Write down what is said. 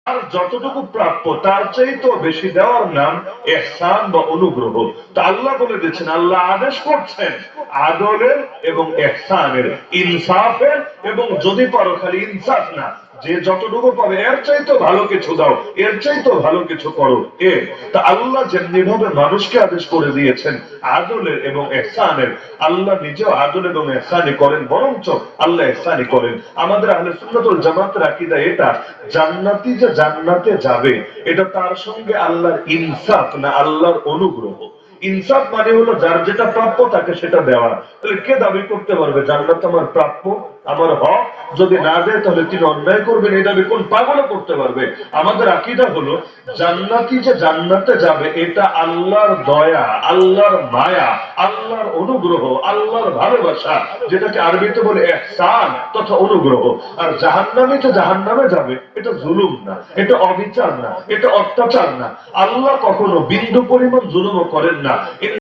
আর যতটুকু প্রাপ্য তার চাইতে বেশি দেওয়ার নাম ইহসান বা অনুগ্রহ। তা আল্লাহ বলে দিচ্ছেন, আল্লাহ আদেশ করছেন আদলের এবং ইহসানের, ইনসাফের, এবং যদি পারো খালি ইনসাফ না, যে যতটুকু পাবে এর চাইতে ভালো কিছু দাও, এর চাইতে ভালো কিছু করো। তা আল্লাহ যেমনি ভাবে মানুষকে আদেশ করে দিয়েছেন আদলের এবং ইহসানের, আল্লাহ নিজেও আদল এবং ইহসানই করেন, বরঞ্চ আল্লাহ ইহসানই করেন। আমাদের আহলে সুন্নাত ওয়াল জামাতের আকীদা এটা, জান্নাতি যে জান্নাতে যাবে এটা তার সঙ্গে আল্লাহর ইনসাফ না আল্লাহর অনুগ্রহ। ইনসাফ মানে হলো যার যেটা প্রাপ্য তাকে সেটা দেওয়া। তাহলে কে দাবি করতে পারবে জান্নাত আমার প্রাপ্য, আমার হক? যদি না দেয় তাহলে তিনি অন্যায় করবেন, এই দাবি কোন পাগল করতে পারবে? আমাদের আকীদা হলো জান্নাতি যে জান্নাতে যাবে এটা আল্লাহর দয়া, আল্লাহর মায়া, আল্লাহর অনুগ্রহ, আল্লাহর ভালোবাসা, যেটাকে আরবিতে বলে ইহসান তথা অনুগ্রহ। আর জাহান্নামী যে জাহান্নামে যাবে এটা জুলুম না, এটা অবিচার না, এটা অত্যাচার না। আল্লাহ কখনো বিন্দু পরিমাণ জুলুমও করেন না।